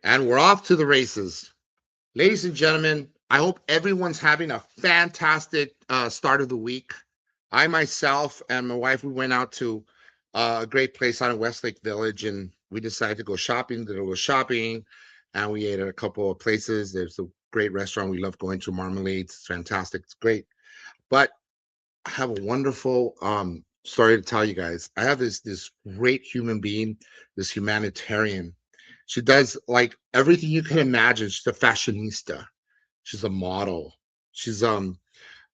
And we're off to the races. Ladies and gentlemen, I hope everyone's having a fantastic start of the week. I myself and my wife, we went out to a great place out in Westlake Village, and we decided to go shopping. Did a little shopping, and we ate at a couple of places. There's a great restaurant we love going to, Marmalades. It's fantastic. It's great. But I have a wonderful story to tell you guys. I have this great human being, this humanitarian. She does like everything you can imagine. She's a fashionista. She's a model. She's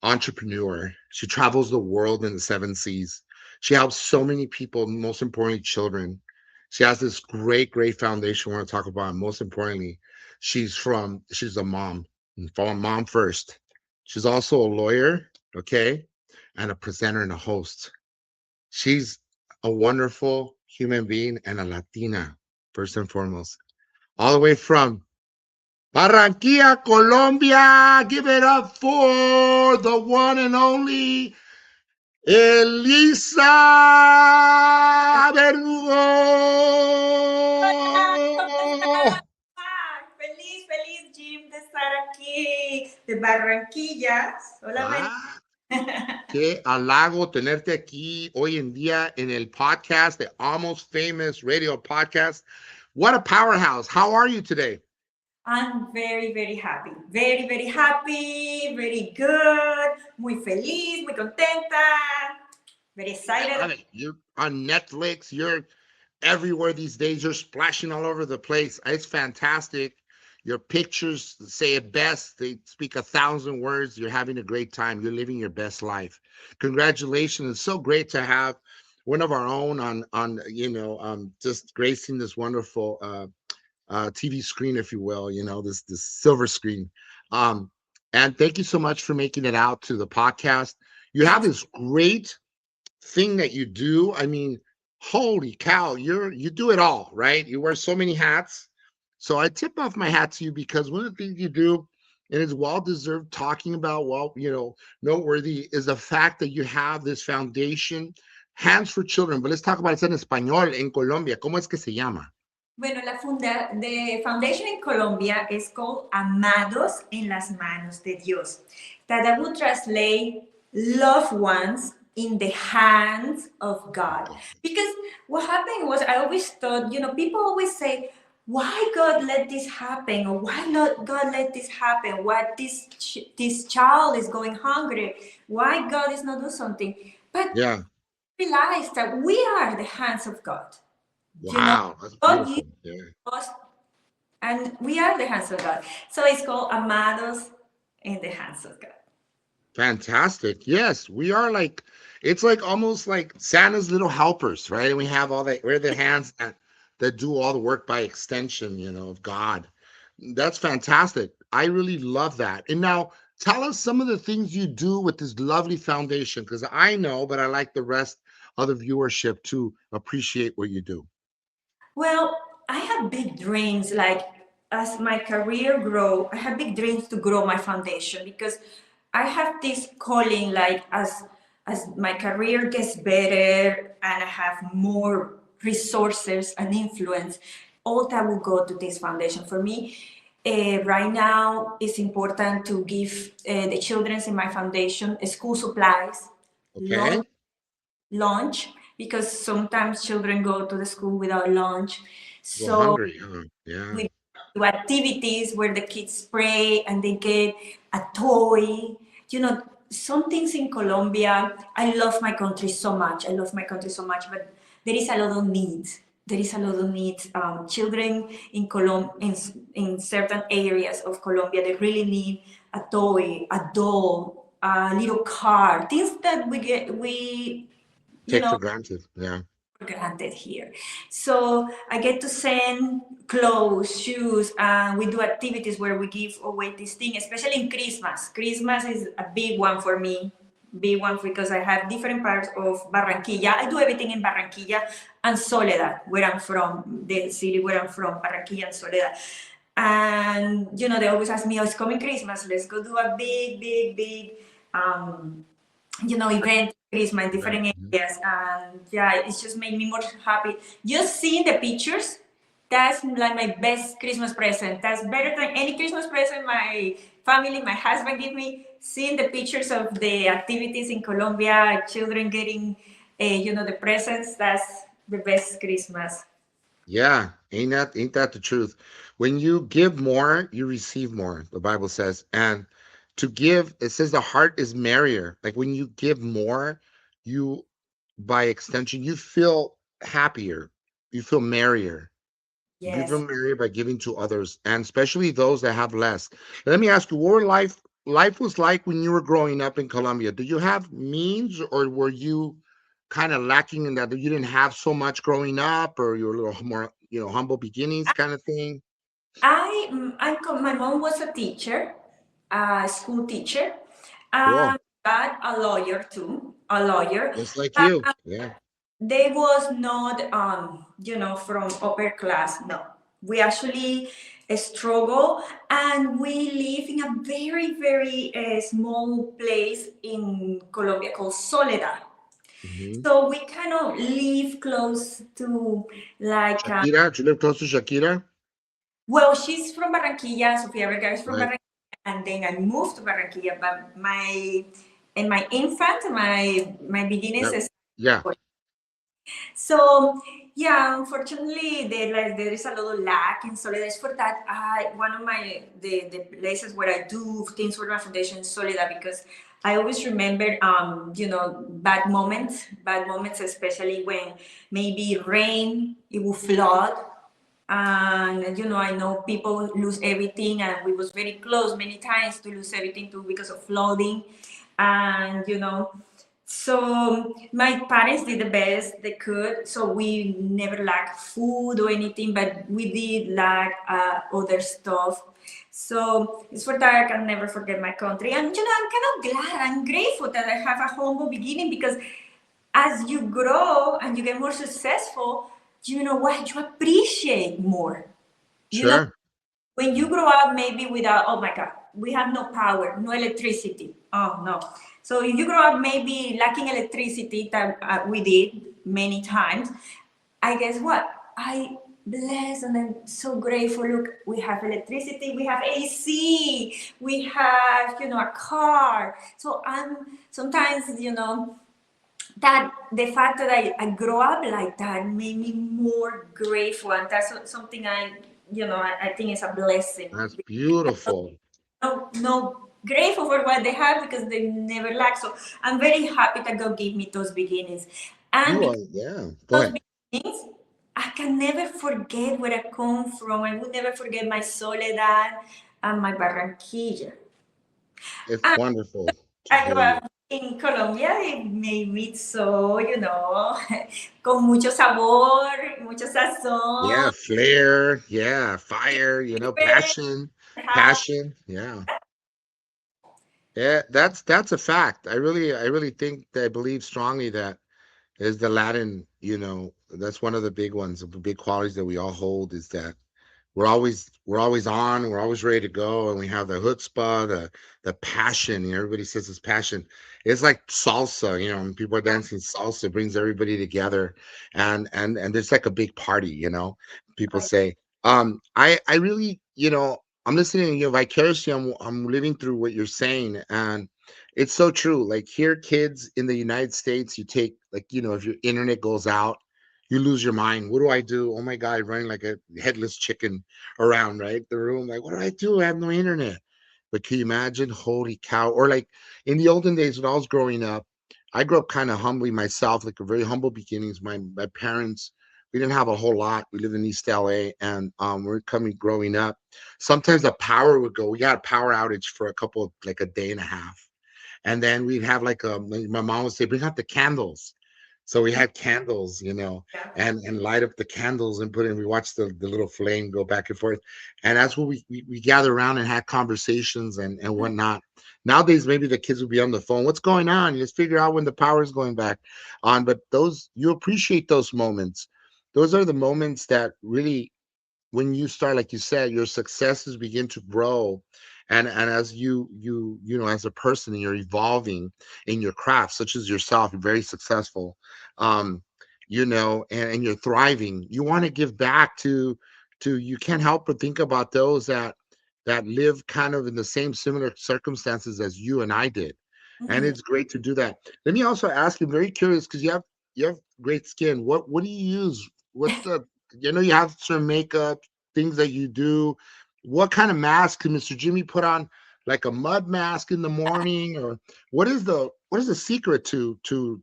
entrepreneur. She travels the world in the seven seas. She helps so many people, most importantly, children. She has this great foundation we want to talk about. And most importantly, she's a mom. Mom first. She's also a lawyer, okay, and a presenter and a host. She's a wonderful human being and a Latina, first and foremost. All the way from Barranquilla, Colombia. Give it up for the one and only Elisa ¿Cómo Berdugo. estás? Feliz, feliz, Jim, de estar aquí, de Barranquilla, solamente. Ah, qué halago tenerte aquí hoy en día en el podcast, the Almost Famous Radio Podcast. What a powerhouse. How are you today? I'm very, very happy. Very, very happy, very good, muy feliz, muy contenta, very I excited. love it. You're on Netflix. You're everywhere these days. You're splashing all over the place. It's fantastic. Your pictures say it best. They speak a thousand words. You're having a great time. You're living your best life. Congratulations. It's so great to have one of our own on just gracing this wonderful TV screen, if you will, this silver screen. Um, and thank you so much for making it out to the podcast. You have Thanks. this great thing that you do. I mean, holy cow, you do it all, right? You wear so many hats. So I tip off my hat to you because one of the things you do, and it's well deserved talking about, well, noteworthy, is the fact that you have this foundation, Hands for Children. But let's talk about it in español en Colombia. ¿Cómo es que se llama? Bueno, the foundation in Colombia is called Amados en las manos de Dios. That I would translate loved ones in the hands of God. Because what happened was I always thought, people always say, why God let this happen? Or why not God let this happen? Why this child is going hungry? Why God is not doing something? But Yeah. realize that we are the hands of God. You know, Wow. That's God gives beautiful. Yeah. us, and we are the hands of God. So it's called Amados in the hands of God. Fantastic. Yes, we are like it's like almost like Santa's little helpers, right? And we have all that we're the hands that do all the work by extension, of God. That's fantastic. I really love that. And now tell us some of the things you do with this lovely foundation, because I know, but I like the rest of the viewership to appreciate what you do. Well, I have big dreams. Like as my career grow, I have big dreams to grow my foundation because I have this calling. Like as my career gets better and I have more resources and influence, all that will go to this foundation. For me, right now, it's important to give the children in my foundation school supplies, Okay? lunch, because sometimes children go to the school without lunch. Go So hungry, huh? Yeah. we do activities where the kids play and they get a toy. Some things in Colombia, I love my country so much. I love my country so much, but there is a lot of needs. There is a lot of needs. Children in certain areas of Colombia, they really need a toy, a doll, a little car, things that we you Take know for granted. Yeah. granted here. So I get to send clothes, shoes, and we do activities where we give away this thing, especially in Christmas. Christmas is a big one for me, big one because I have different parts of Barranquilla. I do everything in Barranquilla and Soledad, where I'm from, the city where I'm from, Barranquilla and Soledad. And they always ask me, "Oh, it's coming Christmas. Let's go do a big, um, event Christmas in Right. different areas." And yeah, it's just made me more happy. Just seeing the pictures, That's like my best Christmas present. That's better than any Christmas present my family, my husband give me. Seeing the pictures of the activities in Colombia, children getting, the presents. That's the best Christmas. Yeah, ain't that the truth? When you give more, you receive more, the Bible says. And to give, it says the heart is merrier. Like when you give more, you by extension, you feel happier. You feel merrier. You feel Yes. merrier by giving to others, and especially those that have less. Let me ask you, what life was like when you were growing up in Colombia? Do you have means, or were you kind of lacking in that? You didn't have so much growing up, or you were a little more, humble beginnings kind of thing? My mom was a teacher, a school teacher, Cool. but a lawyer too, a lawyer. Just like you. Yeah. They was not, from upper class. No, we actually struggle, and we live in a very, very small place in Colombia called Soledad. Hmm. So we kind of live close to like, Shakira, do you live close to Shakira? well, she's from Barranquilla, Sofia Vergara is from Right. Barranquilla, and then I moved to Barranquilla. But my infant, my beginnings Yep. is. Yeah. So yeah, unfortunately, there is a lot of lack in Soledad. For that, one of the places where I do things for my foundation is Soledad, because I always remember, bad moments, especially when maybe rain, it will flood. And I know people lose everything, and we was very close many times to lose everything too because of flooding. And so my parents did the best they could, so we never lacked food or anything, but we did lack other stuff. So it's for that I can never forget my country. And I'm kind of glad, I'm grateful that I have a humble beginning, because as you grow and you get more successful, you know what, you appreciate more. You know, Sure. when you grow up maybe without, oh my God, we have no power, no electricity. Oh no. So if you grow up maybe lacking electricity, that we did many times, I guess what? I bless and I'm so grateful. Look, we have electricity, we have AC, we have, a car. So I'm sometimes, that the fact that I grew up like that made me more grateful, and that's something I think is a blessing. That's beautiful. No, grateful for what they have, because they never lack. So I'm very happy that God gave me those beginnings, and You are, because yeah. Go of those ahead. beginnings, I can never forget where I come from. I would never forget my Soledad and my Barranquilla. It's wonderful to I hear grew you. up in Colombia, it made me so, con mucho sabor, mucho Yeah, sazón. flair, yeah, fire, passion, passion. Yeah. Yeah, that's a fact. I really think I believe strongly that is the Latin, that's one of the big ones, the big qualities that we all hold is that we're always on, we're always ready to go, and we have the chutzpah, the passion. Everybody says it's passion. It's like salsa, when people are dancing salsa, it brings everybody together, and it's like a big party. People say, I really, I'm listening to you vicariously. I'm living through what you're saying, and it's so true. Like here, kids in the United States, you take like, if your internet goes out, you lose your mind. What do I do? Oh my God, running like a headless chicken around, right? The room, like, what do I do? I have no internet. But can you imagine? Holy cow. Or like in the olden days when I was growing up, I grew up kind of humbly myself, like a very humble beginnings. My parents, we didn't have a whole lot. We lived in East LA, and we're coming growing up. Sometimes the power would go. We got a power outage for like a day and a half. And then we'd have like my mom would say, bring out the candles. So we had candles, Yeah. and light up the candles and we watched the little flame go back and forth. And that's what we gather around and had conversations and whatnot. Nowadays, maybe the kids would be on the phone. What's going on? You just figure out when the power is going back on. But you appreciate those moments. Those are the moments that really, when you start, like you said, your successes begin to grow, and as as a person, and you're evolving in your craft, such as yourself, you're very successful, um and you're thriving. You want to give back to you can't help but think about those that live kind of in the same similar circumstances as you and I did. And Mhm. it's great to do that. Let me also ask you, very curious, because you have great skin. What do you use? What's the you have some makeup, things that you do. What kind of mask can Mr. Jimmy put on? Like a mud mask in the morning, or what is the secret to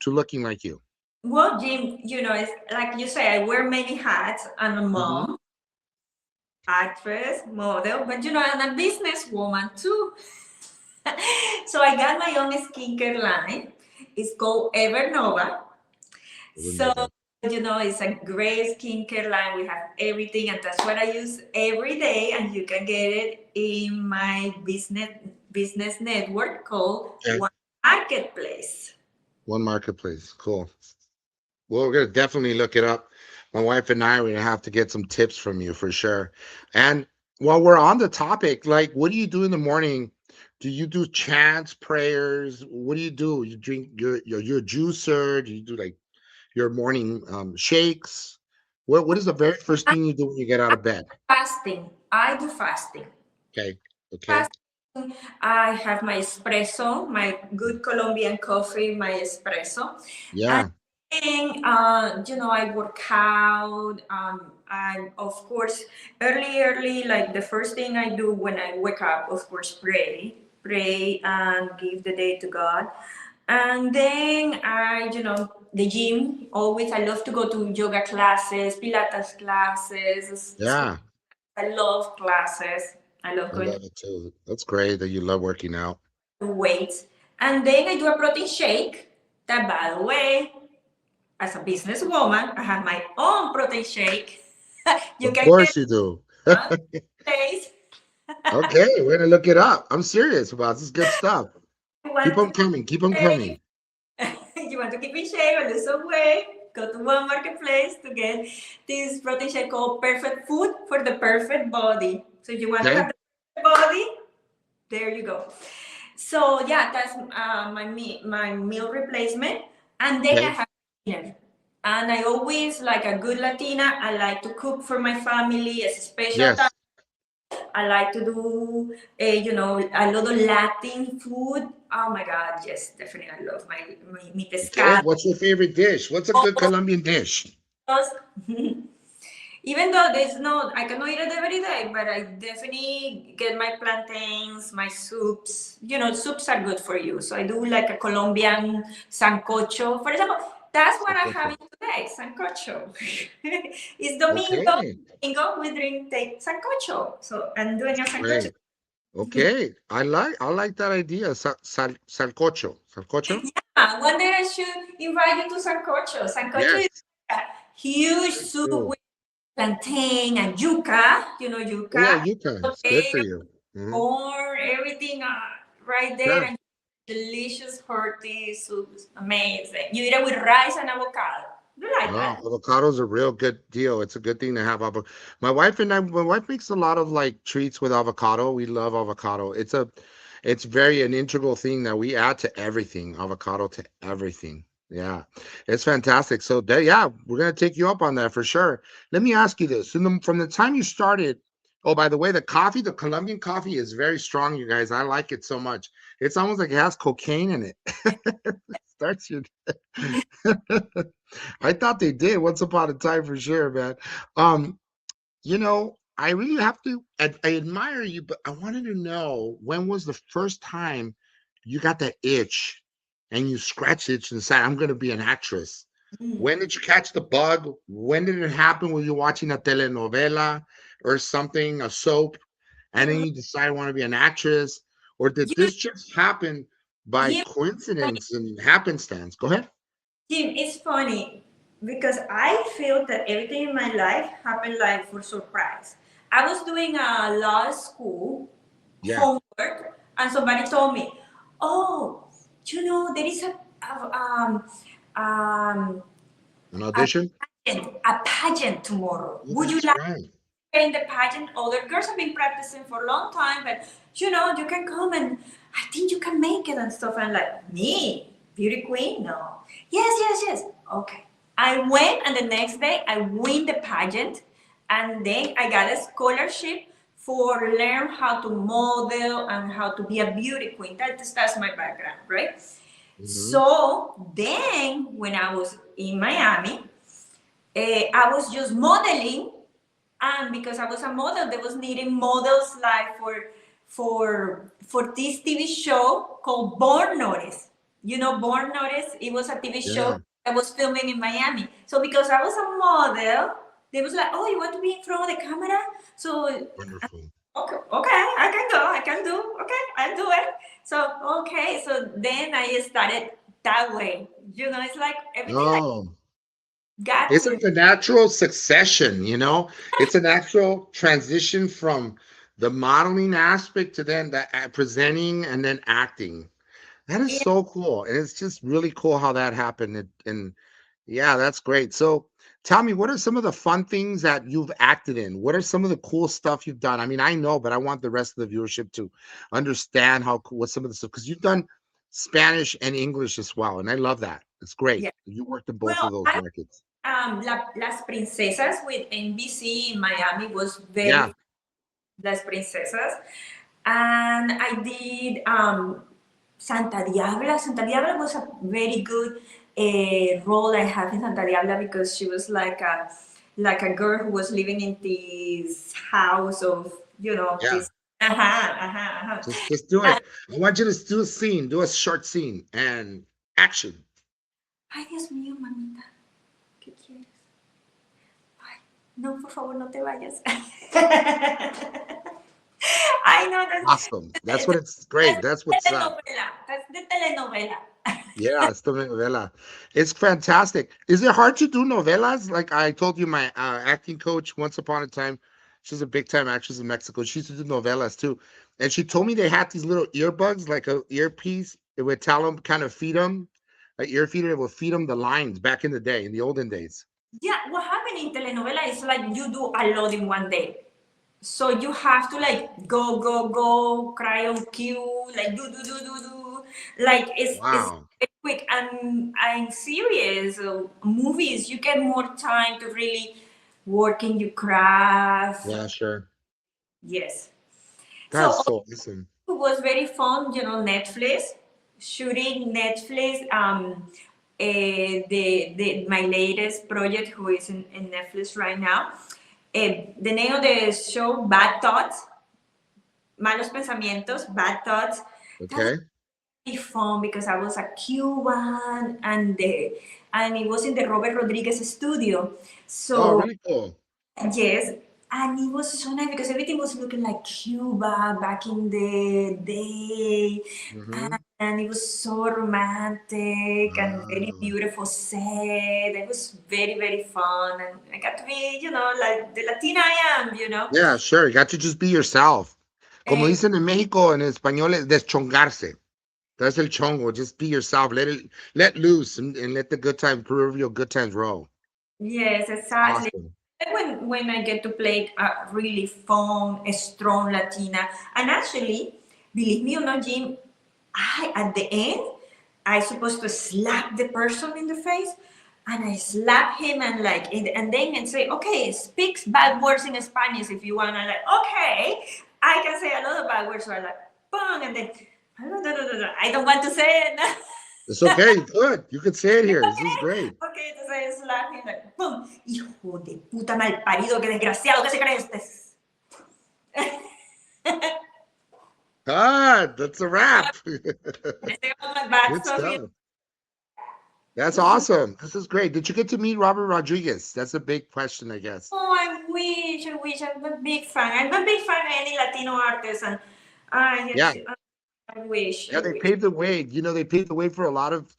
looking like you? Well, Jim, it's like you say, I wear many hats. I'm a Hmm. mom, actress, model, but I'm a businesswoman too. So I got my own skincare line. It's called Evernova. So, Nova. it's a great skincare line. We have everything, and that's what I use every day. And you can get it in my business network called Yeah. One Marketplace. One marketplace. Cool. Well, we're gonna definitely look it up. My wife and I are gonna have to get some tips from you for sure. And while we're on the topic, like, what do you do in the morning? Do you do chants, prayers? What do you do? You drink your juicer? Do you do like your morning shakes? What is the very first I, thing you do when you get out of bed? fasting. I do fasting. Okay, okay, Fasting. I have my espresso, my good Colombian coffee, my espresso. And yeah, then, I work out. And of course, early, like the first thing I do when I wake up, of course, pray and give the day to God. And then the gym, always, I love to go to yoga classes, Pilates classes. yeah. I love classes. I love I going love it too. That's great that you love working out. to weights. And then I do a protein shake. That, by the way, as a businesswoman, I have my own protein shake. You Of can get course you do. one place. Okay, we're gonna look it up. I'm serious about this. Is good stuff. You Keep want to them coming. Keep them keep coming. you want to keep in shape or lose some weight, go to one marketplace to get this protein shake called Perfect Food for the Perfect Body. So if you want to Okay. have the perfect body, there you go. So yeah, that's my meal replacement, and then I Okay. have dinner. And I always, like a good Latina, I like to cook for my family as a special time. Yes. I like to do, a lot of Latin food. Oh my God, yes, definitely. I love my mi Okay. pescado. What's your favorite dish? What's a good Colombian dish? Even though there's no, I cannot eat it every day, but I definitely get my plantains, my soups. Soups are good for you. So I do like a Colombian sancocho. For example, that's what I'm Sancocho. having today, sancocho. It's Domingo. Okay. Domingo, we take sancocho. So I'm doing a sancocho. Great. Okay. I like that idea. Salcocho. Salcocho? One day I should invite you to sancocho. Sancocho is Yes. a huge Let's soup do. with plantain and yuca. Oh yeah, Yuca, yuca. It's good for potato, you. Hmm. corn, everything right there, Yeah. and delicious hearty soups. Amazing. You eat it with rice and avocado. You like Oh, that? avocado's a real good deal. It's a good thing to have avocado. My wife makes a lot of like treats with avocado. We love avocado. It's very an integral thing that we add to everything. Avocado to everything. Yeah, it's fantastic. So there, yeah, we're gonna take you up on that for sure. Let me ask you this: from the time you started. Oh, by the way, the Colombian coffee is very strong, you guys. I like it so much. It's almost like it has cocaine in it. Starts you. I thought they did once upon a time for sure, man. Um, I really have to. I admire you, but I wanted to know when was the first time you got that itch and you scratched it and said, "I'm going to be an actress." Mm. When did you catch the bug? When did it happen? Were you watching a telenovela or something, a soap, and then Mm. you decide I want to be an actress, or did You, this just happen by you, coincidence and happenstance? Go ahead. Jim, it's funny because I feel that everything in my life happened like for surprise. I was doing a law school Yeah, homework, and somebody told me, "Oh, there is um, an a audition. pageant tomorrow. Oh, Would you that's like right. to be in the pageant? Other girls have been practicing for a long time, but you can come and I think you can make it and stuff." And like, me, beauty queen? No. Yes, yes, yes. Okay. I went, and the next day I win the pageant, And then I got a scholarship for learn how to model and how to be a beauty queen. That's my background, right? Hmm. So then when I was in Miami, I was just modeling, and because I was a model, they was needing models like for this TV show called Born Notice. You know, Born Notice. It was a TV show Yeah, I was filming in Miami. So because I was a model, they was like, "Oh, you want to be in front of the camera?" So wonderful. okay, okay, I can go. I can do. Okay, I'll do it. So okay, so then I started that way. You know, it's like everything I Oh, got it's to. like a natural succession, It's a natural transition from the modeling aspect to then the presenting and then acting. That is so cool. And it's just really cool how that happened. And yeah, that's great. So tell me, what are some of the fun things that you've acted in? What are some of the cool stuff you've done? I mean, I know, but I want the rest of the viewership to understand how cool what some of the stuff, because you've done Spanish and English as well. And I love that. It's great. Yeah. You worked in both Well, of those I markets. Las Princesas with NBC in Miami was Yeah. very Las Princesas, and I did Santa Diabla. Santa Diabla was a very good role I had in Santa Diabla because she was like a girl who was living in this house of Yeah. this. Uh-huh. Just do it. I want you to do a scene, do a short scene and action. Ay, Dios mío, mamita, ¿qué quieres? Ay, no, por favor, no te vayas. Ay, no, Awesome. That's what it's that's great. That's de what's up. telenovela. That's the telenovela. Yeah, it's the novela. It's fantastic. Is it hard to do novelas? Like I told you, my acting coach once upon a time, she's a big time actress in Mexico. She used to do novelas too, and she told me they had these little earbuds, like a earpiece. It would tell them, kind of feed them, an ear feeder. It would feed them the lines back in the day, in the olden days. Yeah, what happened in telenovela is like you do a lot in one day. So you have to like go, cry on cue, like do. Like it's Wow. very quick. And in series, movies, you get more time to really work in your craft. Yeah, sure. Yes. That's So so awesome. it was very fun, Netflix, shooting Netflix. The my latest project, who is in Netflix right now. The name of the show, Bad Thoughts, Malos Pensamientos, Bad Thoughts. That was Okay. really fun because I was a Cuban, and it was in the Robert Rodriguez studio. Oh, So really cool. yes, and it was so nice because everything was looking like Cuba back in the day, Hmm. and it was so romantic and very Wow. beautiful set. It was very fun, and I got to be, like the Latina I am. Yeah, sure. You got to just be yourself. Como And dicen en México, en español es deschongarse. That's el chongo. Just be yourself. Let loose and let the good time, proverbial good times roll. yes, It's exactly. awesome. And when I get to play a really fun, strong Latina, and actually, believe me or not, Jim, I at the end I supposed to slap the person in the face, and I slap him and and then and say, okay, speak bad words in Spanish if you want. I'm like, okay, I can say a lot of bad words. So I like, boom, and then I don't want to say it. It's okay. Good. You can say it It's here. This is okay. great. Okay, entonces slap him like, boom. Hijo de puta mal parido, qué desgraciado, ¿qué se cree usted? God, that's a wrap. Ese como my bad Good stuff. stuff. That's awesome. This is great. Did you get to meet Robert Rodriguez? That's a big question, I guess. Oh, I wish. I'm a big fan. I'm a big fan of any Latino artist, and Yeah. I wish, Yeah, I they wish. paved the way. They paved the way for a lot of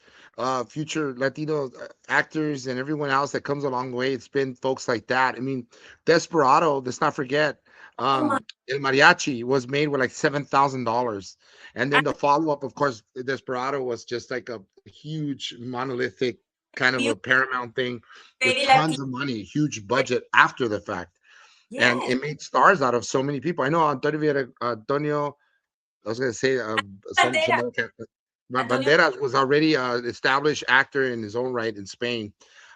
future Latino actors and everyone else that comes along the way. It's been folks like that. I mean, Desperado, let's not forget, Oh my, El Mariachi was made with like $7,000. And then the follow-up, of course, Desperado was just like a huge monolithic kind of a Paramount thing with very tons Latino. of money, huge budget after the fact. And Yes, it made stars out of so many people. I know Antonio I was gonna say some Bandera, other Antonio. Banderas was already an established actor in his own right in Spain,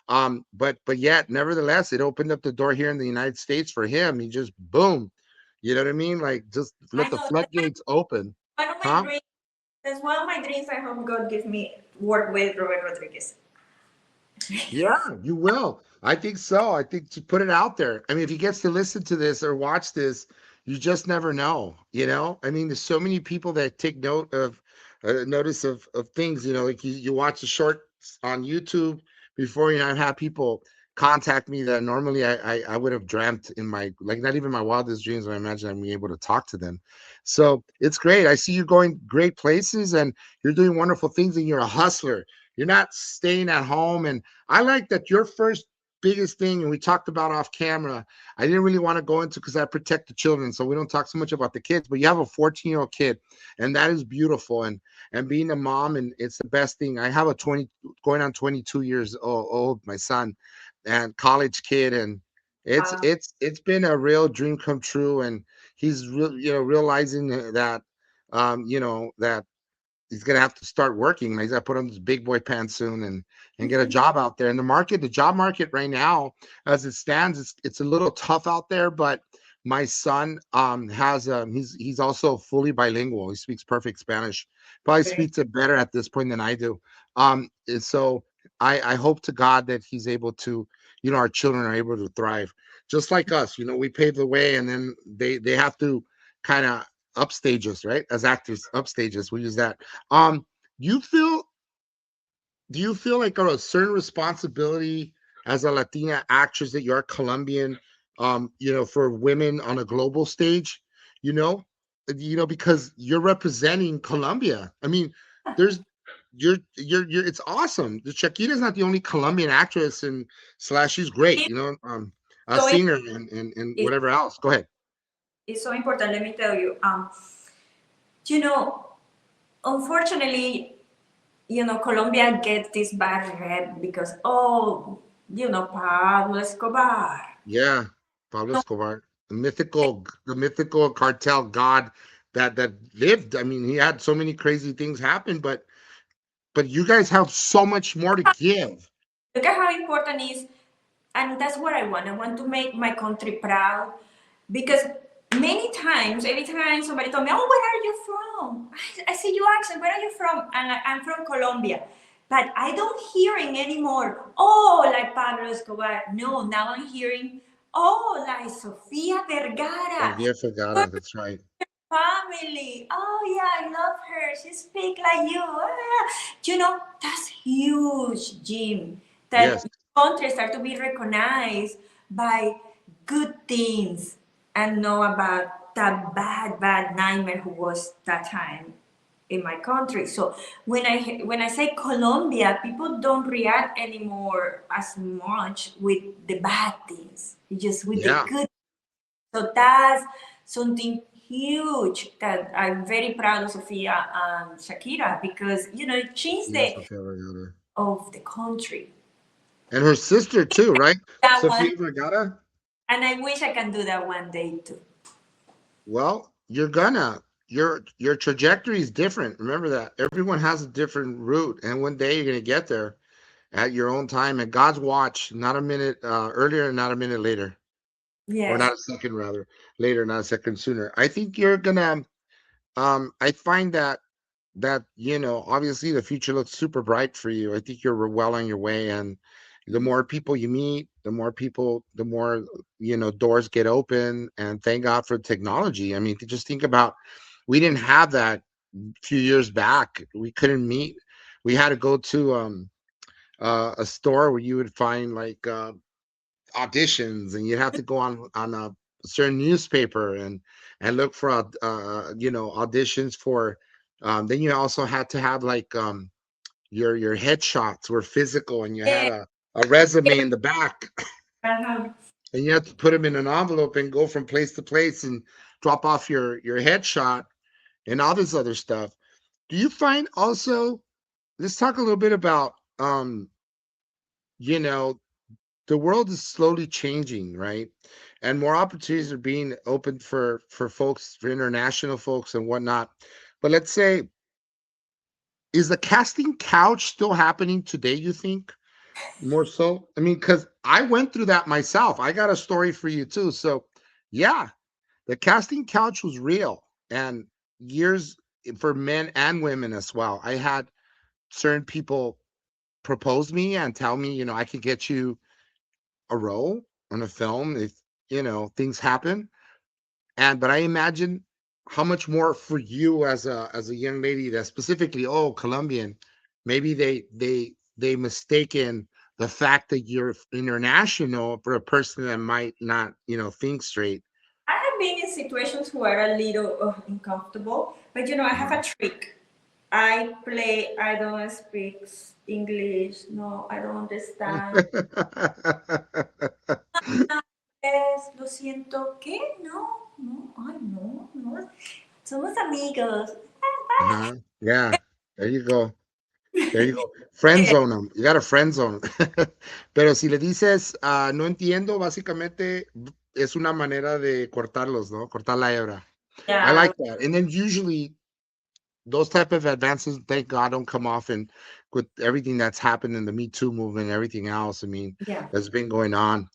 But yet, nevertheless, it opened up the door here in the United States for him. He just boom, you know what I mean? Like just I let the know floodgates open, one of my huh? dreams. That's one of my dreams. I hope God gives me work with Robert Rodriguez. Yeah, you will. I think so. I think to put it out there. I mean, if he gets to listen to this or watch this, you just never know. You know, I mean, there's so many people that take notice of things. You know, like you watch a short on YouTube before, you know, I've had people contact me that normally I would have dreamt in my, like, not even my wildest dreams would I imagine I'm able to talk to them. So it's great. I see you going great places and you're doing wonderful things and you're a hustler. You're not staying at home. And I like that your first biggest thing, and we talked about off camera, I didn't really want to go into because I protect the children. So we don't talk so much about the kids, but you have a 14-year-old kid, and that is beautiful. And being a mom, and it's the best thing. I have a 20 going on 22 years old, my son, and college kid, and Uh, it's been a real dream come true. And he's realizing that that he's gonna have to start working. He's got to put on his big boy pants soon and get a job out there. And the job market right now, as it stands, it's a little tough out there. But my son has he's also fully bilingual. He speaks perfect Spanish. Probably speaks it better at this point than I do. And so I hope to God that he's able to, our children are able to thrive, just like us. You know, we pave the way, and then they have to kind of upstage us, right? As actors, upstage us. We use that. Um, you feel do you feel like a certain responsibility as a Latina actress that you are Colombian, for women on a global stage, you know, because you're representing Colombia. I mean, there's you're it's awesome. The Shakira's not the only Colombian actress and slash she's great, a so singer and it, whatever else. Go ahead. it's so important. Let me tell you. You know, unfortunately, Colombia gets this bad rep because, Pablo Escobar. Yeah, Pablo No, Escobar, the mythical cartel god that lived. I mean, he had so many crazy things happen, but you guys have so much more to give. look at how important it is, and that's what I want. I want to make my country proud because many times, every time somebody told me, "Oh, where are you from?" I see your accent. Where are you from? And I'm from Colombia. But I don't hearing anymore. Oh, like Pablo Escobar. No, now I'm hearing, oh, like Sofia Vergara. Sofia Vergara, that's right. Family. Oh yeah, I love her. She speak like you. Ah. That's huge, Jim. Yes, That countries start to be recognized by good things and know about that bad, bad nightmare who was that time in my country. So when I say Colombia, people don't react anymore as much with the bad things, just with the yeah, good. So that's something huge that I'm very proud of Sofia and Shakira because it changed yes, the Sofia Vergara, of the country. and her sister too, right? That one, Sofia Vergara. and I wish I can do that one day too. Well, your trajectory is different. Remember that everyone has a different route, and one day you're gonna get there at your own time at God's watch, not a minute earlier, not a minute later. Or Yes. not a second rather later, not a second sooner. I think you're gonna I find that obviously the future looks super bright for you. I think you're well on your way, and the more people you meet, the more doors get open. And thank God for technology. I mean, just think about, we didn't have that a few years back. We couldn't meet. We had to go to a store where you would find like auditions, and you'd have to go on a certain newspaper and look for auditions for. Then you also had to have like your headshots were physical, and you had Yeah. a resume in the back, Uh-huh. and you had to put them in an envelope and go from place to place and drop off your headshot and all this other stuff. Do you find also? Let's talk a little bit about you know the world is slowly changing, right? And more opportunities are being opened for folks, for international folks and whatnot. But let's say, is the casting couch still happening today, you think? More so. I mean, because I went through that myself. I got a story for you too. So, yeah, the casting couch was real, and years for men and women as well. I had certain people propose me and tell me, I could get you a role on a film if things happen. And but I imagine how much more for you as a young lady that specifically, oh, Colombian, maybe they mistaken the fact that you're international for a person that might not, think straight. I have been in situations who are a little uncomfortable, but I have Mhm. a trick. I don't speak English. No, I don't understand. Es, lo siento, ¿qué? No, no, ay, no, no. Somos amigos. Uh-huh. Yeah, there you go. There you go. Friend zone them. You got to friend zone 'em. Pero si le dices, no entiendo, básicamente es una manera de cortarlos, ¿no? Cortar la hebra. I Yeah, like that. And then usually those type of advances, thank God, don't come off. And with everything that's happened in the Me Too movement and everything else, I mean, yeah, that's been going on.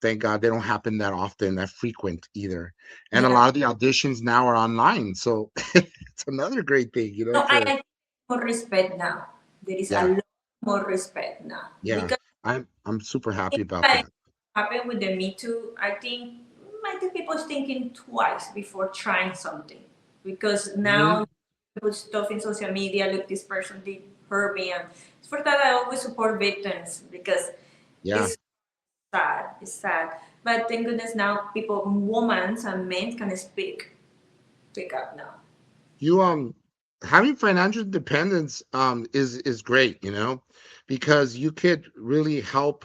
Thank God they don't happen that often, that frequent either. And a yeah. lot of the auditions now are online. So it's another great thing, No, for, I more respect now. There is a yeah, lot more respect now yeah. because I'm super happy about like that. happened with the Me Too. I think people's thinking twice before trying something because Mhm. now put stuff in social media. Look, this person did hurt me, and for that I always support victims because Yeah. it's sad. It's sad, but thank goodness now people, women and men, can speak up now. You having financial independence is great, because you could really help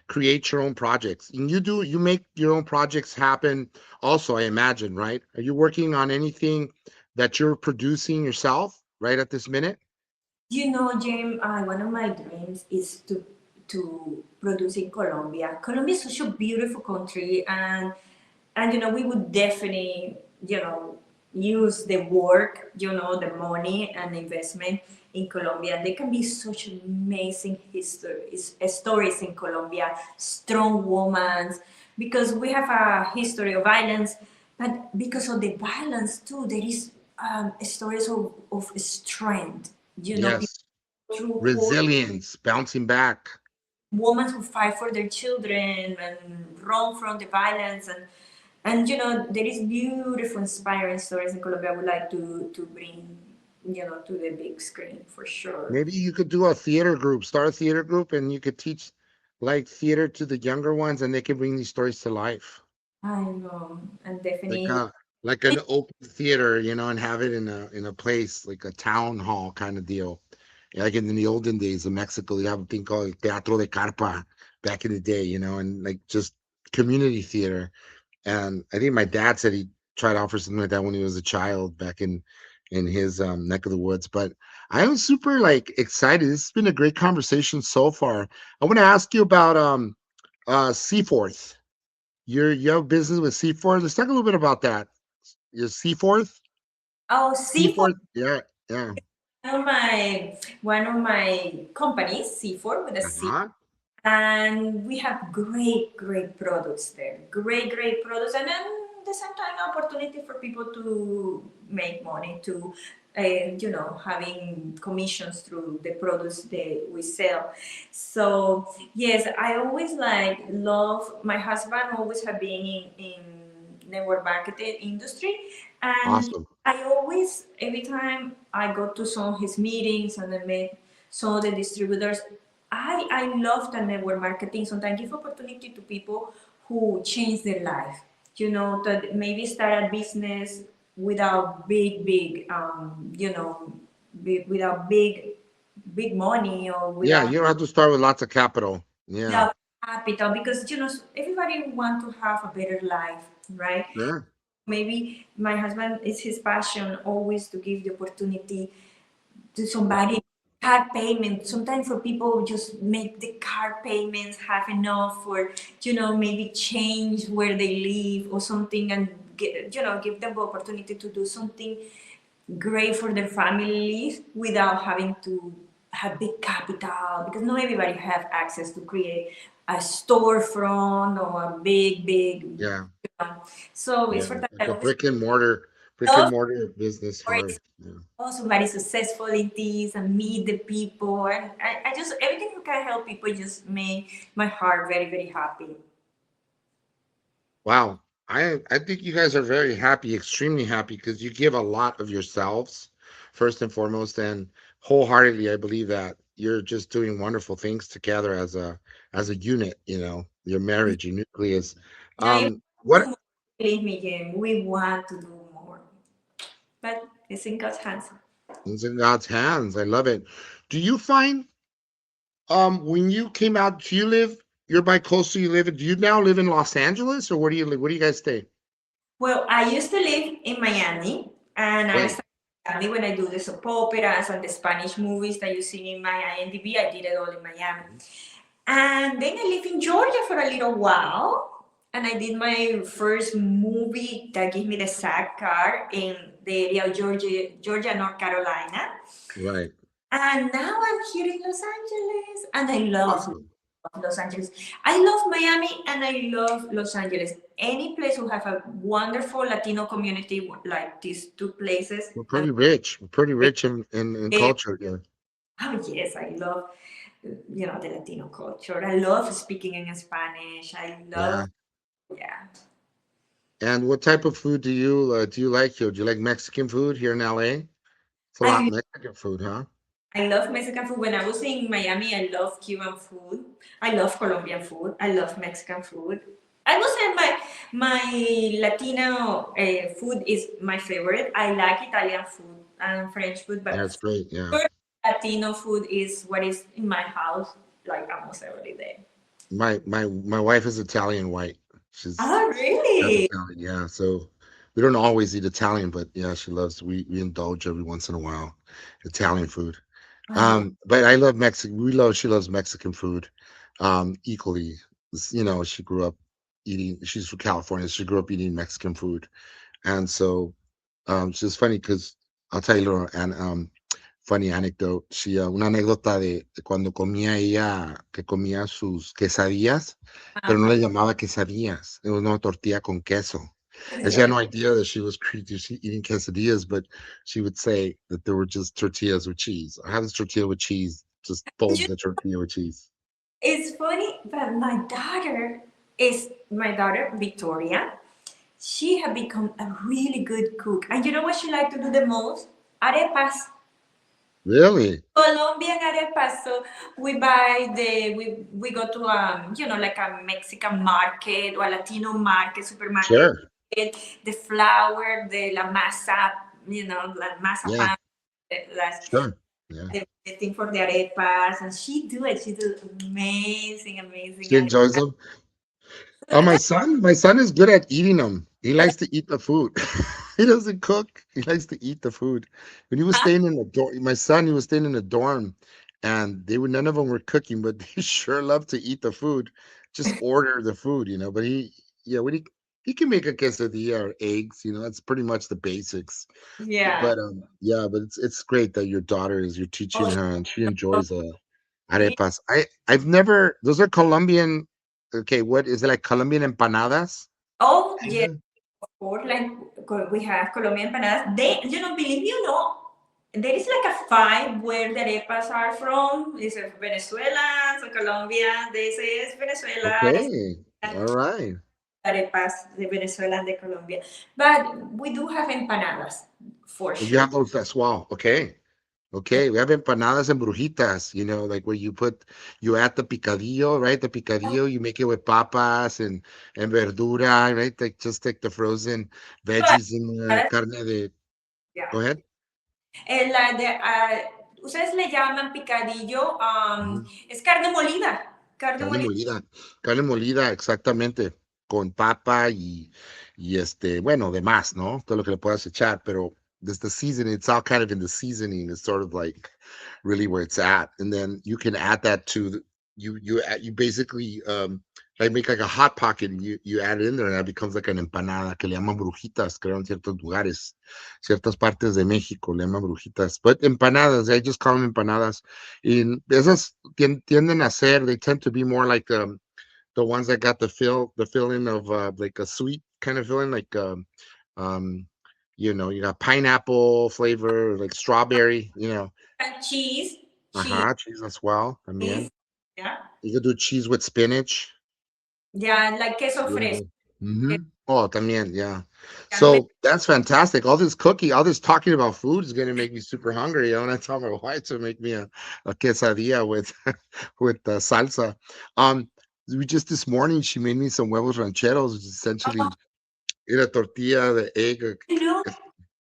create your own projects. And you make your own projects happen also, I imagine, right? Are you working on anything that you're producing yourself right at this minute? Jim, one of my dreams is to produce in Colombia. Colombia is such a beautiful country, and we would definitely use the work, the money and investment in Colombia. There can be such amazing stories in Colombia, strong women, because we have a history of violence, but because of the violence too, there is stories of strength. People Yes. through whole Resilience, bouncing back. women who fight for their children and run from the violence, and there is beautiful inspiring stories in Colombia I would like to bring to the big screen for sure. Maybe you could do a theater group, start a theater group, and you could teach like theater to the younger ones, and they can bring these stories to life. I know, and like definitely. a like an open theater, and have it in a place like a town hall kind of deal. Like in the olden days of Mexico, you have a thing called Teatro de Carpa back in the day, and like just community theater. And I think my dad said he tried to offer something like that when he was a child back in his neck of the woods. But I am super like excited. This has been a great conversation so far. I want to ask you about Seaforth. You have business with Seaforth. Let's talk a little bit about that. Your Seaforth? Oh, C4, Seaforth? Yeah, yeah. one of my companies, C4 with a C, Uh-huh. and we have great products there, great products, and then the same time opportunity for people to make money to having commissions through the products that we sell. So yes, I always like love my husband always have been in network marketing industry, and Awesome. I always, every time I go to some of his meetings and I meet some of the distributors, I love the network marketing. Sometimes give opportunity to people who change their life. That maybe start a business without without big money or Yeah, without you don't have to start with lots of capital. Yeah, without capital, because everybody want to have a better life, right? sure. Maybe my husband, is his passion always to give the opportunity to somebody. Card payment, sometimes for people who just make the card payments have enough for maybe change where they live or something, and give them the opportunity to do something great for their families without having to have big capital because not everybody have access to create a storefront or a big, Yeah, so it's yeah, for that I like a always brick and love mortar business stories. hard. Yeah. Oh, somebody successful in this and meet the people, and I just everything who can help people just make my heart very happy. Wow. I think you guys are very happy, extremely happy, because you give a lot of yourselves first and foremost, and wholeheartedly, I believe that you're just doing wonderful things together as a unit, your marriage, your nucleus. Yeah, you do What more. Believe me, Jim, we want to do more, but it's in God's hands. is in God's hands. I love it. Do you find when you came out, you're bi-coastal, do you now live in Los Angeles, or where do you live? Where do you guys stay? Well, I used to live in Miami, and I Right. started in Miami when I do the soap operas and the Spanish movies that you see in my IMDb. I did it all in Miami. And then I lived in Georgia for a little while, and I did my first movie that gave me the SAG card in the area of Georgia, North Carolina. Right. And now I'm here in Los Angeles, and I love Awesome. Los Angeles. I love Miami and I love Los Angeles. Any place who have a wonderful Latino community like these two places. We're pretty rich. We're pretty Eh, rich in eh, culture here. oh yes, I love the Latino culture. I love speaking in Spanish. I love Yeah. yeah. And what type of food do you like here? Do you like Mexican food here in LA? It's a lot I Mexican food, huh? I love Mexican food. When I was in Miami, I love Cuban food. I love Colombian food. I love Mexican food. I would say my Latino food is my favorite. I like Italian food and French food, Yeah, but it's great. Yeah. first Latino food is what is in my house like almost every day. My wife is Italian white. She's Oh, half really? Italian, yeah. So we don't always eat Italian, but yeah, we indulge every once in a while Italian food. Oh, But I love Mexican. She loves Mexican food, equally. She grew up she's from California. She grew up eating Mexican food. And so, it's just funny because I'll tell you a little funny anecdote. Una anécdota de cuando comía ella, que comía sus quesadillas, pero no uh-huh. le llamaba quesadillas. It was una tortilla con queso. And she Yeah. had no idea that she eating quesadillas, but she would say that there were just tortillas with cheese. I have this tortilla with cheese. Just fold You- the tortilla with cheese. It's funny, but my daughter Victoria. She had become a really good cook. And you know what she liked to do the most? Arepas. Really? Colombian arepas. So we go to like a Mexican market or a Latino market, supermarket, Sure. get the flour, the la masa, la masa Yeah. pan, Sure. Yeah. the thing for the arepas, and she do it. She do amazing She enjoys arepas. them. My son is good at eating them. He likes to eat the food. He doesn't cook. He likes to eat the food. When he was staying in the dorm, my son, he was staying in the dorm, and none of them were cooking, but they sure love to eat the food. Just order the food. But yeah, he can make a quesadilla or eggs. That's pretty much the basics. Yeah. But yeah, but it's great that you're teaching Oh, her and she enjoys arepas. I've never. Those are Colombian. Okay, what is it, like Colombian empanadas? oh yeah. Mhm. Or like we have Colombian empanadas. Believe you know, there is like a fight where the arepas are from. Is it Venezuela, so Colombia? This is Venezuela. This Okay, all right. arepas de Venezuela and de Colombia. But we do have empanadas for You sure. have those as well. Okay, okay. We have empanadas and brujitas. Like where you add the picadillo, right? The picadillo, you make it with papas and verdura, right? Like just take the frozen veggies in the carne de. Yeah. Go ahead. Ustedes le llaman picadillo, Mhm. es carne molida. Carne Carne molida. molida, carne molida, exactamente, con papa bueno, de más, ¿no? Todo lo que le puedas echar, pero there's the seasoning, it's all kind of in the seasoning, it's sort of like really where it's at. And then you can add that to you basically like make like a hot pocket and you add it in there and that becomes like an empanada que le llaman brujitas, creo en ciertos lugares, ciertas partes de México le llaman brujitas, but empanadas, I just call them empanadas. Y esas tienden a ser, they tend to be more like the ones that got the filling of like a sweet kind of filling, like um, you got pineapple flavor, like strawberry, And cheese, cheese, cheese as well. También. yeah, You could do cheese with spinach. yeah, like queso fresco. Mm-hmm. Oh, también, yeah. Yeah, So that's fantastic. All this talking about food is gonna make me super hungry. I want to tell my wife to make me a quesadilla with with salsa. Um, we just this morning she made me some huevos rancheros, which is oh, essentially a tortilla, the egg. you know,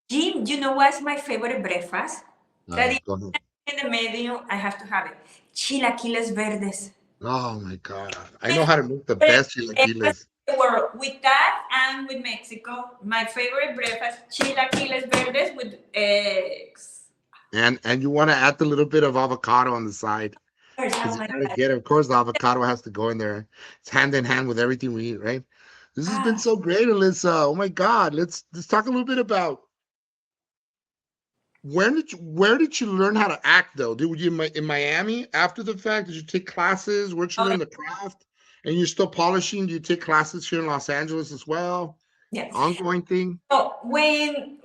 Jim, you know what's my favorite breakfast? That is Go ahead. in the menu, I have to have it. Chilaquiles verdes. Oh my God, I My know how to make the favorite best breakfast chilaquiles. in the world. With that and with Mexico, my favorite breakfast, chilaquiles verdes with eggs. And you want to add a little bit of avocado on the side because Oh you my gotta God. get it. Of course, the avocado has to go in there. It's hand in hand with everything we eat, right? This has been Ah, so great, Alyssa. Oh my God, let's talk a little bit about where did you learn how to act though? Did you in Miami after the fact? Did you take classes? Where'd you oh, learn the craft? And you're still polishing? Do you take classes here in Los Angeles as well? yeah. Ongoing thing? So when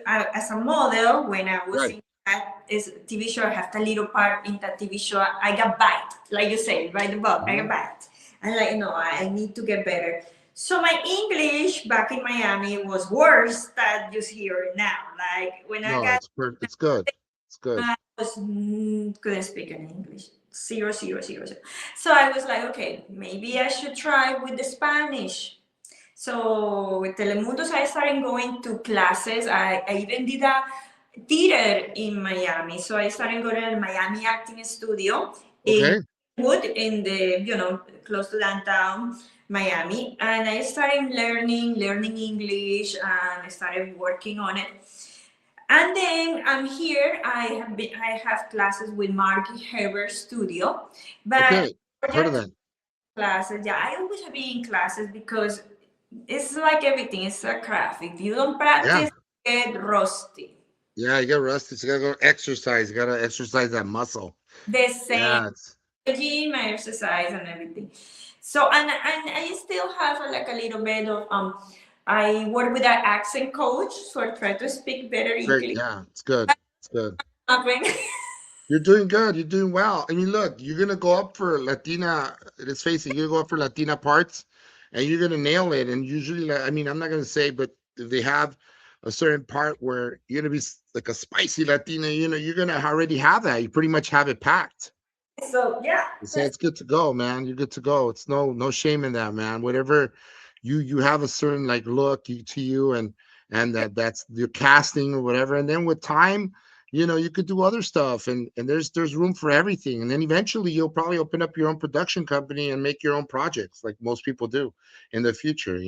as a model, when I was Right. in that is TV show, I have a little part in that TV show. I got bite, like you said, right? The book, I got Mhm. bite, and like I need to get better. So my English back in Miami was worse than just here now. Like when I No, got, it's good. It's good. I was couldn't speak any English. Zero, zero, zero, zero. So I was like, okay, maybe I should try with the Spanish. So with Telemundo, so I started going to classes. I even did a theater in Miami. So I started going to the Miami Acting Studio in Okay. Wood, in the close to downtown Miami, and I started learning English, and I started working on it. And then I'm here. I have classes with Marky Heber Studio, but Okay. Heard of that. classes. Yeah, I always have been in classes because it's like everything. It's a craft. If you don't Yeah. practice, you get rusty. Yeah, you get rusty. So you gotta go exercise. You gotta exercise that muscle. The same Yeah, it's gym, I exercise, and everything. So and I still have like a little bit of I work with an accent coach, so I try to speak better great. English. Yeah, it's good. It's good. Happen. You're doing good. You're doing well. I mean, look, you're gonna go up for Latina. Let's face it, you're gonna go up for Latina parts, and you're gonna nail it. And usually, like, I mean, I'm not gonna say, but if they have a certain part where you're gonna be like a spicy Latina, you're gonna already have that. You pretty much have it packed. So yeah, So that's it's good to go, man. You're good to go. It's no shame in that, man. Whatever you have a certain like look to you and that's your casting or whatever. And then with time, you could do other stuff and there's room for everything. And then eventually you'll probably open up your own production company and make your own projects like most people do in the future.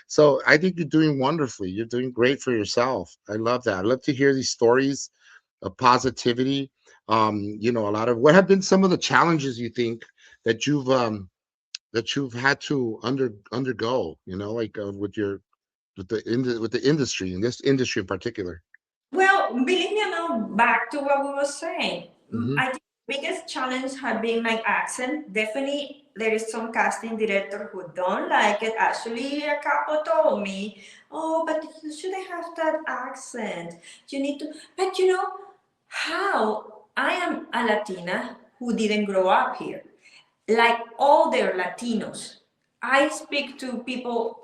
So I think you're doing wonderfully. You're doing great for yourself. I love that. I love to hear these stories of positivity. A lot of what have been some of the challenges you think that you've had to undergo, like with your with the industry in this industry in particular. well, believe me or not, back to what we were saying. Hmm. I think the biggest challenge had been my accent. Definitely, there is some casting director who don't like it. Actually, a couple told me, "Oh, but you shouldn't have that accent. You need to." But how I am a Latina who didn't grow up here, like other Latinos. I speak to people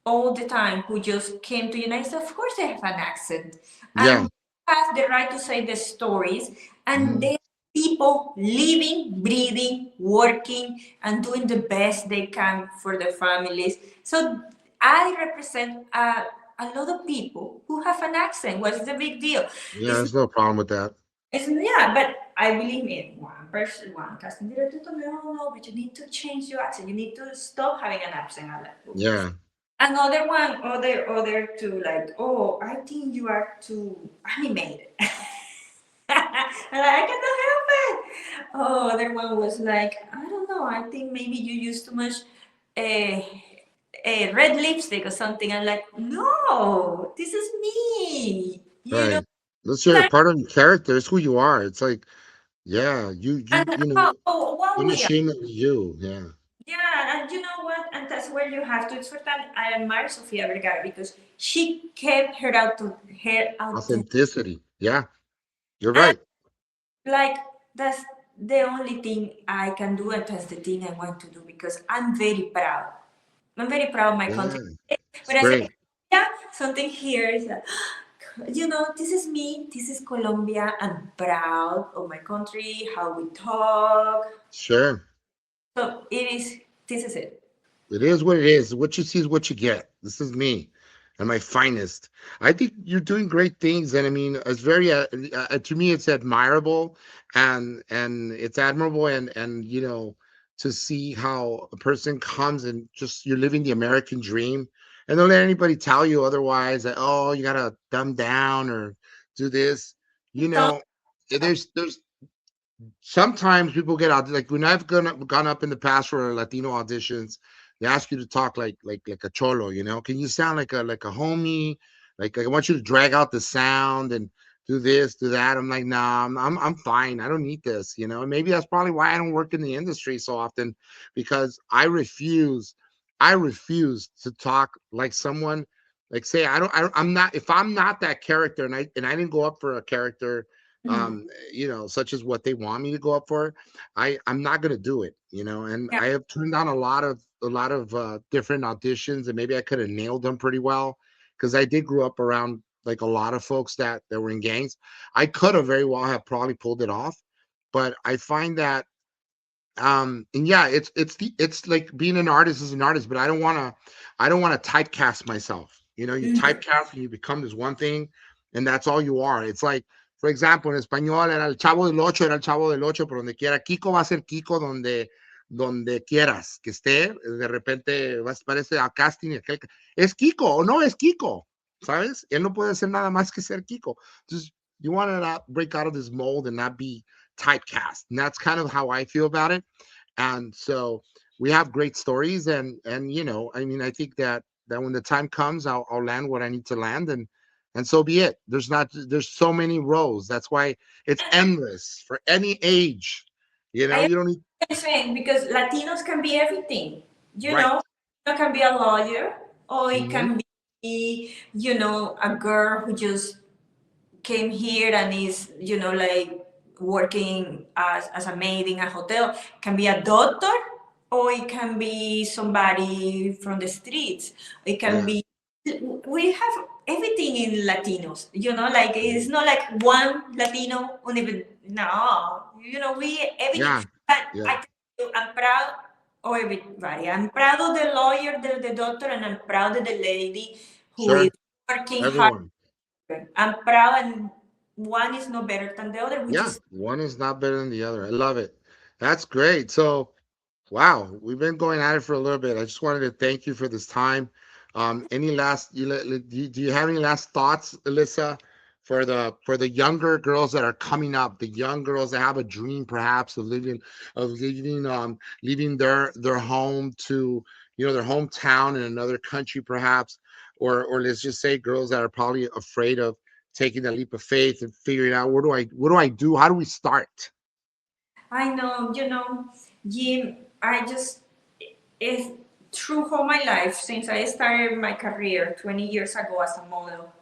all the time who just came to United States. Of course, they have an accent, Yeah. and have the right to say the stories. And Hmm. they are people living, breathing, working, and doing the best they can for their families. So I represent a lot of people who have an accent. What's the big deal? Yeah, It's there's no problem with that. yeah, but I believe me, one person, one casting director told me, "Oh no, but you need to change your accent. You need to stop having an accent." I'm like, Yeah. another one, other two, like, "Oh, I think you are too animated." And I cannot help it. Oh, other one was like, I don't know, I think maybe you use too much uh, red lipstick or something. I'm like, no, this is me. You know, Right. That's your part of your character. It's who you are. It's like, yeah, and you how, know, oh, what we are. unashamedly you. Yeah. Yeah, and you know what? And that's where you have to. It's for that I admire Sofia Vergara because she kept her out to, Authenticity. Yeah. You're and right. like that's the only thing I can do, and that's the thing I want to do because I'm very proud. I'm very proud of my country. Yeah. It's When I say great. yeah, something here is that, you know, this is me, this is Colombia. I'm proud of my country, how we talk. Sure. So it is. This is it. It is what it is. What you see is what you get. This is me and my finest. I think you're doing great things, and I mean, it's very to me, it's admirable, and it's admirable, and you know, to see how a person comes and just you're living the American dream, and don't let anybody tell you otherwise. That oh, you gotta dumb down or do this. You Don't. know, there's sometimes people get out like when I've gone up in the past for Latino auditions, they ask you to talk like a cholo, you know. Can you sound like a homie? Like I want you to drag out the sound and do this, do that. I'm like, nah, I'm fine. I don't need this, you know. And maybe that's probably why I don't work in the industry so often because I refuse to talk like someone like say I'm not if I'm not that character and I didn't go up for a character Mhm. um you know, such as what they want me to go up for, I'm not gonna do it, you know. And Yeah. I have turned down a lot of different auditions, and maybe I could have nailed them pretty well because I did grow up around like a lot of folks that were in gangs. I could have very well have probably pulled it off, but I find that and yeah, it's like being an artist is an artist, but I don't want to typecast myself. You know, you Mhm. typecast and you become this one thing, and that's all you are. It's like, for example, en español era el chavo del ocho, era el chavo del ocho, por donde quiera. Kiko va a ser Kiko donde quieras que esté. De repente parece a casting y aquel es Kiko o no es Kiko, ¿sabes? Él no puede hacer nada más que ser Kiko. Entonces, you want to not break out of this mold and not be typecast, and that's kind of how I feel about it. And so we have great stories, and you know, I mean, I think that when the time comes, I'll land what I need to land, and so be it. There's so many roles. That's why it's endless for any age. You know, I you don't need understand because Latinos can be everything. You right. know, it can be a lawyer, or it Hmm. can be, you know, a girl who just came here and is, you know, like working as a maid in a hotel. It can be a doctor, or it can be somebody from the streets. It can Yeah, be, we have everything in Latinos, you know, like it's not like one Latino, no, you know, we everything. yeah, But yeah. I tell you, I'm proud of everybody. I'm proud of the lawyer, the doctor, and I'm proud of the lady who is Sure, working hard. everyone. I'm proud, and one is no better than the other. We Yeah, just one is not better than the other. I love it. That's great. So wow, we've been going at it for a little bit. I just wanted to thank you for this time. Any last do you have any last thoughts, Elisa, for the younger girls that are coming up, the young girls that have a dream perhaps of leaving their home to you know their hometown in another country perhaps, or let's just say girls that are probably afraid of taking that leap of faith and figuring out what do I do? How do we start? I know, you know, Jim, I just, it's through all my life since I started my career 20 years ago as a model,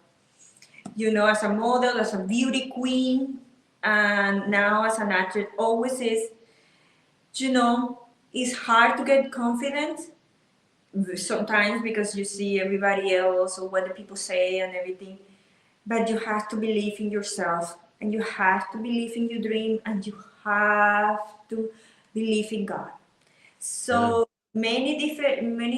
you know, as a model, as a beauty queen, and now as an actress, always is, you know, it's hard to get confidence sometimes because you see everybody else or what the people say and everything. But you have to believe in yourself, and you have to believe in your dream, and you have to believe in God. Yeah, So many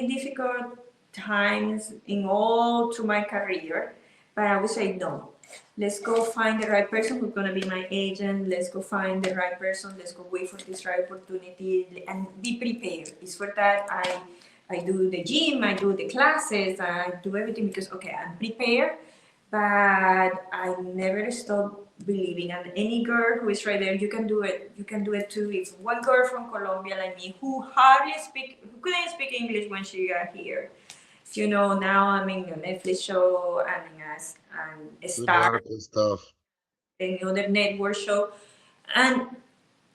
difficult times in all through my career, but I would say no. Let's go find the right person who's gonna be my agent. Let's go find the right person. Let's go wait for this right opportunity and be prepared. It's for that I do the gym, I do the classes, I do everything because okay, I'm prepared, but I never stop believing. And any girl who is right there, you can do it. You can do it too. If one girl from Colombia like me, who couldn't speak English when she got here, now I'm in a Netflix show, I'm in a There's a star, lot of good stuff. in another network show, and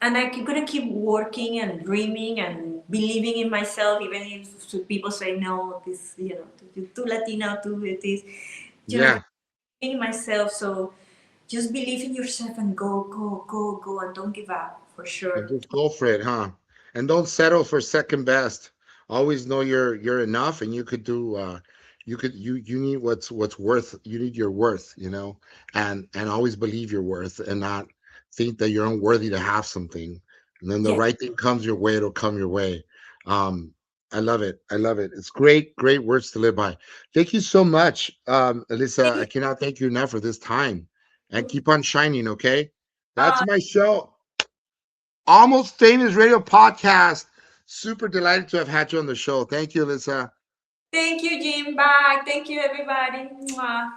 I'm gonna keep working and dreaming and believing in myself, even if people say no, this you're too Latina, too it is, Yeah. believing in myself. So just believe in yourself and go, go, go, go, and don't give up for And sure. just go for it, huh? And don't settle for second best. Always know you're enough, and you could do. You need what's worth. You need your worth, and always believe your worth, and not think that you're unworthy to have something. And then the Yes. right thing comes your way. It'll come your way. Um, I love it. I love it. It's great, great words to live by. Thank you so much, Elisa. I cannot thank you enough for this time, and keep on shining. Okay, that's Uh, my show. Almost Famous Radio Podcast. Super delighted to have had you on the show. Thank you, Alyssa. Thank you, Jim. Bye. Thank you, everybody. Mwah.